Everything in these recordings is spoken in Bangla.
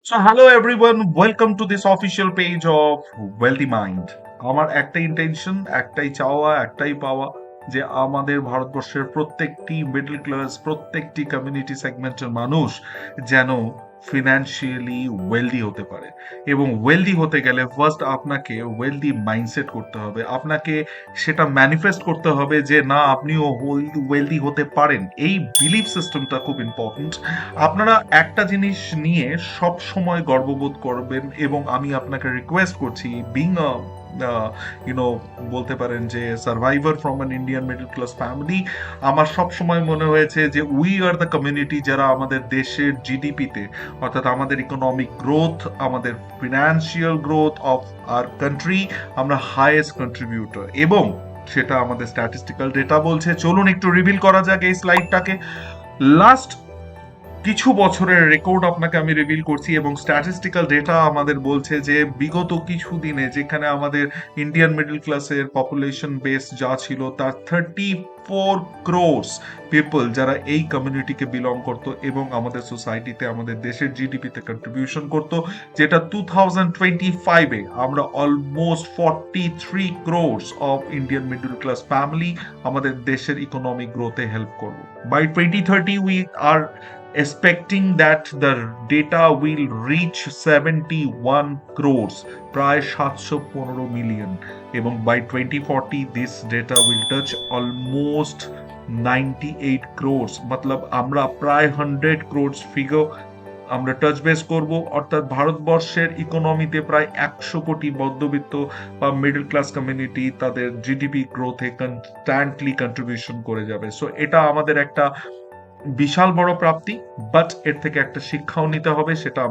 So hello everyone, welcome to this official page of Wealthy Mind. আমার একটাই ইন্টেনশন, একটাই চাওয়া, একটাই পাওয়া যে আমাদের ভারতবর্ষের প্রত্যেকটি মিডল ক্লাস, প্রত্যেকটি কমিউনিটি সেগমেন্টের মানুষ যেন ফিনান্সিয়ালি ওয়েলদি হতে পারে। এবং ওয়েলদি হতে গেলে ফার্স্ট আপনাকে ওয়েলদি মাইন্ডসেট করতে হবে, আপনাকে সেটা ম্যানিফেস্ট করতে হবে যে না আপনিও ওয়েলদি হতে পারেন। এই বিলিফ সিস্টেমটা খুব ইম্পর্টেন্ট। আপনারা একটা জিনিস নিয়ে সব সময় গর্ববোধ করবেন এবং আমি আপনাকে রিকোয়েস্ট করছি, বিং ইউনো বলতে পারেন যে survivor from an Indian middle class family, আমার সব সময় মনে হয়েছে যে উই আর দ্য কমিউনিটি যারা আমাদের দেশের জিডিপিতে, অর্থাৎ আমাদের ইকোনমিক গ্রোথ, আমাদের financial growth of our country, আমরা হাইয়েস্ট কন্ট্রিবিউটর। এবং সেটা আমাদের স্ট্যাটিস্টিক্যাল ডেটা বলছে। চলুন একটু রিভিল করা যাক এই স্লাইডটাকে। লাস্ট কিছু বছরের রেকর্ড আপনাকে আমি রিভিল করছি এবং স্ট্যাটিস্টিক্যাল ডেটা আমাদের বলছে যে বিগত কিছু দিনে যেখানে আমাদের ইন্ডিয়ান মিডল ক্লাসের পপুলেশন বেস যা ছিল তার 34 crores পিপল যারা এই কমিউনিটিকে বিলং করতো এবং আমাদের সোসাইটিতে, আমাদের দেশের জিডিপিতে কন্ট্রিবিউশন করতো, যেটা 2025-এ আমরা almost 43 crores of Indian middle class family আমাদের দেশের ইকোনমিক গ্রোথে হেল্প করবো। By 2030 we are expecting that the data will reach 71 crores, প্রায় 715 মিলিয়ন, এবং by 2040 this data will touch almost 98 crores, মতলব আমরা প্রায় 100 crores ফিগার আমরা টাচ বেস করব। অর্থাৎ ভারতবর্ষের ইকোনমিতে প্রায় 100 কোটি মধ্যবিত্ত বা মিডল ক্লাস কমিউনিটি তাদের জিডিপি গ্রোথে কনস্ট্যান্টলি কন্ট্রিবিউশন করে যাবে। সো এটা আমাদের একটা বিশাল বড় প্রাপ্তি, বাট এর থেকে একটা শিক্ষাও নিতে হবে, সেটা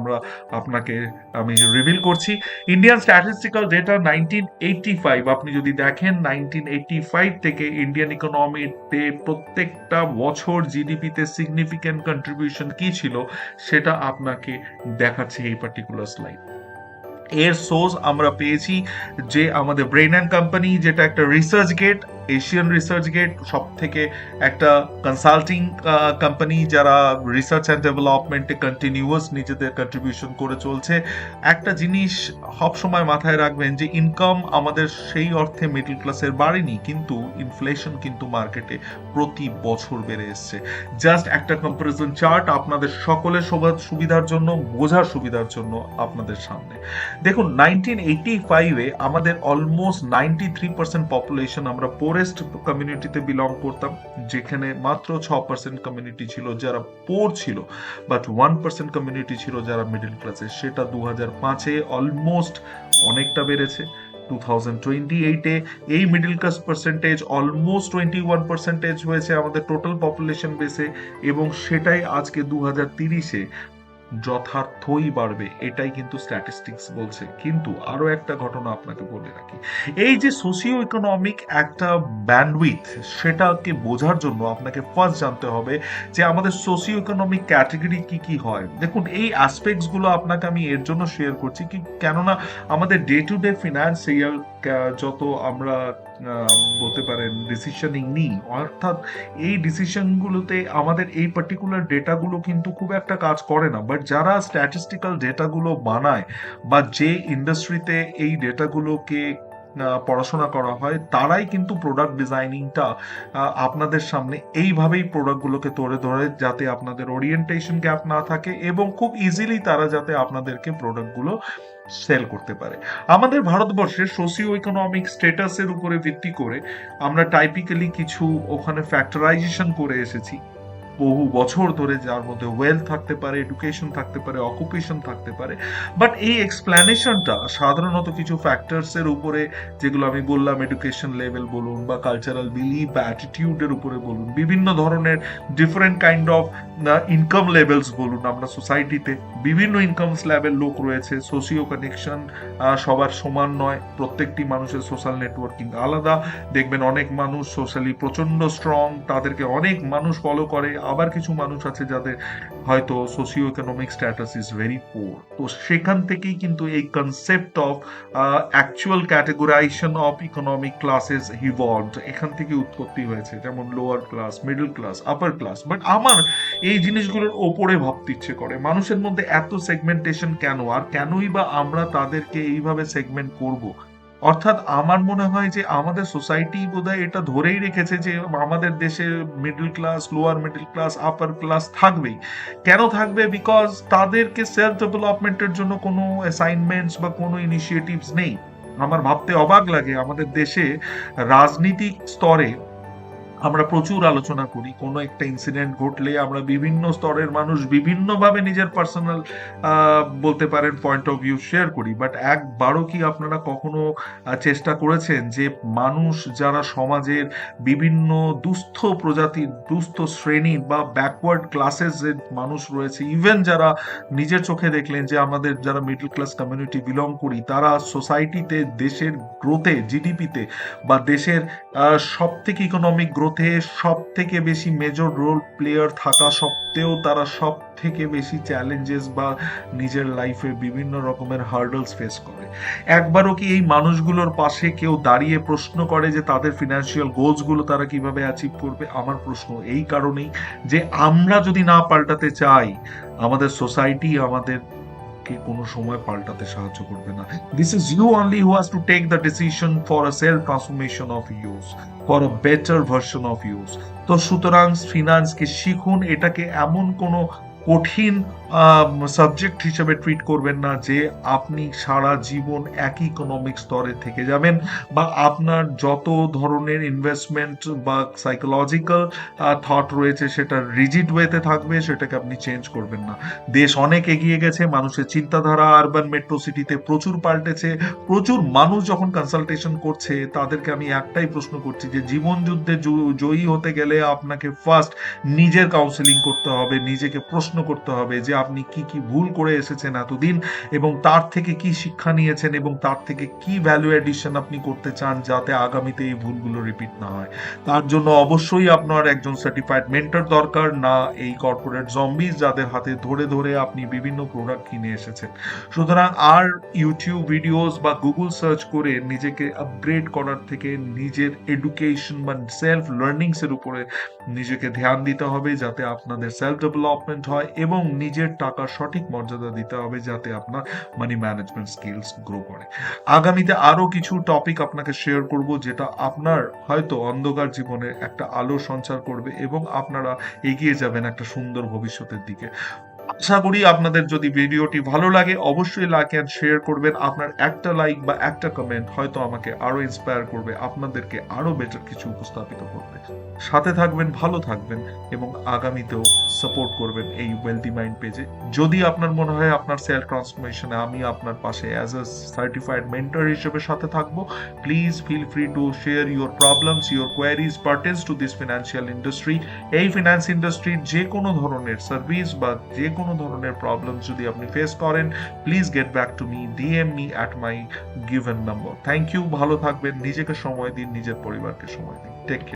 আপনাকে আমি রিভিল করছি। ইন্ডিয়ান স্ট্যাটিস্টিক্যাল ডেটা 1985, আপনি যদি দেখেন 1985 থেকে ইন্ডিয়ান ইকোনমিতে প্রত্যেকটা বছর জিডিপিতে সিগনিফিক্যান্ট কন্ট্রিবিউশন কি ছিল সেটা আপনাকে দেখাচ্ছে এই পার্টিকুলার স্লাইড। এর সোর্স আমরা পেয়েছি যে আমাদের ব্রেন অ্যান্ড কোম্পানি, যেটা একটা research gate, Asian research gate, সব থেকে একটা কনসাল্টিং কোম্পানি যারা রিসার্চ অ্যান্ড ডেভেলপমেন্টে কন্টিনিউয়াস নিজেদের কন্ট্রিবিউশন করে চলছে। একটা জিনিস সবসময় মাথায় রাখবেন যে ইনকাম আমাদের সেই অর্থে মিডল ক্লাসের বাড়েনি, কিন্তু ইনফ্লেশন কিন্তু মার্কেটে প্রতি বছর বেড়ে এসছে। জাস্ট একটা কম্পারিজন চার্ট আপনাদের সকলের সুবিধার জন্য, বোঝার সুবিধার জন্য আপনাদের সামনে দেখুন। 1985-এ আমাদের অলমোস্ট 93% পপুলেশন আমরা পোরেস্ট কমিউনিটিতে বিলং করতাম, যেখানে মাত্র 6% কমিউনিটি ছিল যারা পোর ছিল, বাট 1% কমিউনিটি ছিল যারা মিডল ক্লাসে। সেটা 2005-এ অলমোস্ট অনেকটা বেড়েছে। 2028-এ এই মিডল ক্লাস পার্সেন্টেজ অলমোস্ট 21% হয়েছে আমাদের টোটাল পপুলেশন বেসে, এবং সেটাই আজকে 2030-এ যথার্থই বাড়বে, এটাই কিন্তু স্ট্যাটিস্টিক্স বলছে। কিন্তু আরো একটা ঘটনা আপনাকে বলে রাখি, এই যে সোশিও ইকোনমিক একটা ব্যান্ডউইথ, সেটাকে বোঝার জন্য আপনাকে ফার্স্ট জানতে হবে যে আমাদের সোশিও ইকোনমিক ক্যাটাগরি কি কি হয়। দেখুন, এই অ্যাসপেক্টস গুলো আপনাকে আমি এর জন্য শেয়ার করছি কি, কেননা আমাদের ডে টু ডে ফিনান্সিয়াল যত আমরা বলতে পারেন ডিসিশনিং নিই, অর্থাৎ এই ডিসিশনগুলোতে আমাদের এই পার্টিকুলার ডেটাগুলো কিন্তু খুব একটা কাজ করে না, বাট যারা স্ট্যাটিস্টিক্যাল ডেটাগুলো বানায় বা যে ইন্ডাস্ট্রিতে এই ডেটাগুলোকে পড়াশোনা করা হয়, তারাই কিন্তু প্রোডাক্ট ডিজাইনিংটা আপনাদের সামনে এইভাবেই প্রোডাক্টগুলোকে তুলে ধরে যাতে আপনাদের ওরিয়েন্টেশন গ্যাপ না থাকে এবং খুব ইজিলি তারা যাতে আপনাদেরকে প্রোডাক্টগুলো সেল করতে পারে। আমাদের ভারতবর্ষের সোশিও ইকোনমিক স্ট্যাটাসের উপরে ভিত্তি করে আমরা টাইপিক্যালি কিছু ওখানে ফ্যাক্টরাইজেশন করে এসেছি বহু বছর ধরে, যার মধ্যে ওয়েলথ থাকতে পারে, এডুকেশন থাকতে পারে, অকুপেশন থাকতে পারে। বাট এই এক্সপ্লেনেশনটা সাধারণত কিছু ফ্যাক্টরস এর উপরে, যেগুলো আমি বললাম, এডুকেশন লেভেল বলুন বা কালচারাল বিলিভ বা অ্যাটিটিউডের উপরে বলুন, বিভিন্ন ধরনের different kind of income levels বলুন, আমরা সোসাইটিতে বিভিন্ন ইনকামস লেভেল লোক রয়েছে, সোশিও কানেকশন সবার সমান নয়, প্রত্যেকটি মানুষের সোশ্যাল নেটওয়ার্কিং আলাদা। দেখবেন অনেক মানুষ সোশ্যালি প্রচন্ড স্ট্রং, তাদেরকে অনেক মানুষ ফলো করে, আবার কিছু মানুষ আছে যাদের হয়তো socio economic status is very poor. তো সেখান থেকেই কিন্তু এই concept of actual categorization of economic classes evolved, এখান থেকে উৎপত্তি হয়েছে, যেমন lower class, middle class, upper class. But আমার এই জিনিসগুলোর ওপরে ভাবতে ইচ্ছে করে, মানুষের মধ্যে এত সেগমেন্টেশন কেন, আর কেনই বা আমরা তাদেরকে এইভাবে সেগমেন্ট করব। অর্থাৎ আমার মনে হয় যে আমাদের সোসাইটি বোধহয় এটা ধরেই রেখেছে যে আমাদের দেশে middle class, lower middle class, upper class থাকবেই। কেন থাকবে? বিকজ তাদেরকে সেলফ ডেভেলপমেন্টের জন্য কোনো অ্যাসাইনমেন্টস বা কোনো ইনিশিয়েটিভস নেই। আমার ভাবতে অবাক লাগে, আমাদের দেশে রাজনীতিক স্তরে আমরা প্রচুর আলোচনা করি, কোনো একটা ইনসিডেন্ট ঘটলে আমরা বিভিন্ন স্তরের মানুষ বিভিন্নভাবে নিজের পার্সোনাল বলতে পারেন পয়েন্ট অফ ভিউ শেয়ার করি। বাট একবারও কি আপনারা কখনো চেষ্টা করেছেন যে মানুষ যারা সমাজের বিভিন্ন দুস্থ প্রজাতির, দুস্থ শ্রেণী বা ব্যাকওয়ার্ড ক্লাসেস এর মানুষ রয়েছে, ইভেন যারা নিজের চোখে দেখলেন যে আমাদের যারা মিডল ক্লাস কমিউনিটি বিলং করি, তারা সোসাইটিতে, দেশের গ্রোথে, জিডিপিতে বা দেশের সব থেকে ইকোনমিক গ্রোথে সব থেকে বেশি মেজর রোল প্লেয়ার থাকা সত্ত্বেও তারা সব থেকে বেশি চ্যালেঞ্জেস বা নিজের লাইফে বিভিন্ন রকমের হার্ডলস ফেস করে? একবারও কি এই মানুষগুলোর পাশে কেউ দাঁড়িয়ে প্রশ্ন করে যে তাদের ফিনান্সিয়াল গোলস গুলো তারা কিভাবে অ্যাচিভ করবে? আমার প্রশ্ন এই কারণেই যে আমরা যদি না পাল্টাতে চাই, আমাদের সোসাইটি আমাদের কে কোনো সময় পাল্টাতে সাহায্য করবে না। This is you only who has to take the decision for a self transformation of yours, for a better version of yours. তো সুতরাং ফিনান্সকে শিখুন, এটাকে এমন কোনো কঠিন সাবজেক্ট হিসেবে ট্রিট করবেন না যে আপনি সারা জীবন একই ইকোনমিক স্তরে থেকে যাবেন, বা আপনার যত ধরনের ইনভেস্টমেন্ট বা সাইকোলজিক্যাল থট রয়েছে সেটা রিজিড ওয়েতে থাকবে, সেটাকে আপনি চেঞ্জ করবেন না। দেশ অনেক এগিয়ে গেছে, মানুষের চিন্তাধারা আরবান মেট্রো সিটিতে প্রচুর পাল্টেছে। প্রচুর মানুষ যখন কনসালটেশন করছে তাদেরকে আমি একটাই প্রশ্ন করছি যে জীবন যুদ্ধে জয়ী হতে গেলে আপনাকে ফার্স্ট নিজের কাউন্সেলিং করতে হবে, নিজেকে প্রশ্ন করতে হবে যে আপনি কি কি ভুল করে এসেছেন এতদিন, এবং তার থেকে কি শিক্ষা নিয়েছেন, এবং তার থেকে কি ভ্যালু এডিশন আপনি করতে চান যাতে আগামীতে এই ভুলগুলো রিপিট না হয়। তার জন্য অবশ্যই আপনার একজন সার্টিফাইড মেন্টর দরকার, না এই কর্পোরেট জম্বিজ যাদের হাতে ধরে ধরে আপনি বিভিন্ন প্রোডাক্ট কিনে এসেছেন। সুতরাং আর ইউটিউব ভিডিওস বা গুগল সার্চ করে নিজেকে আপগ্রেড করার থেকে নিজের এডুকেশন বা সেলফ লার্নিংস এর উপরে নিজেকে ধ্যান দিতে হবে, যাতে আপনাদের সেলফ ডেভেলপমেন্ট হয়, এবং নিজের টাকার সঠিক মর্যাদা দিতে হবে যাতে আপনার মানি ম্যানেজমেন্ট স্কিলস গ্রো করে। আগামীতে আরো কিছু টপিক আপনাকে শেয়ার করব যেটা আপনার হয়তো অন্ধকার জীবনে একটা আলো সঞ্চার করবে এবং আপনারা এগিয়ে যাবেন একটা সুন্দর ভবিষ্যতের দিকে। আশা করি আপনাদের যদি ভিডিওটি ভালো লাগে অবশ্যই লাইক এন্ড শেয়ার করবেন। আপনার একটা লাইক বা একটা কমেন্ট হয়তো আমাকে আরো ইন্সপায়ার করবে, আপনাদেরকে আরো বেটার কিছু উপস্থাপিত করবে। সাথে থাকবেন, ভালো থাকবেন, এবং আগামীতেও সাপোর্ট করবেন এই ওয়েলথি মাইন্ড পেজে। যদি আপনার মনে হয় আপনার সেলফ ট্রান্সফরমেশনে আমি আপনার পাশে অ্যাজ আ সার্টিফাইড মেন্টর হিসেবে সাথে থাকবো, please feel free to share your problems, your queries pertaining to this financial industry. এই ফিনান্স ইন্ডাস্ট্রির যে কোনো ধরনের সার্ভিস বা যে কোনো ধরনের প্রবলেম যদি আপনি ফেস করেন, please get back to me, DM me at my given number. Thank you, ভালো থাকবেন, নিজেকে সময় দিন, নিজের পরিবারকে সময় দিন। Take care.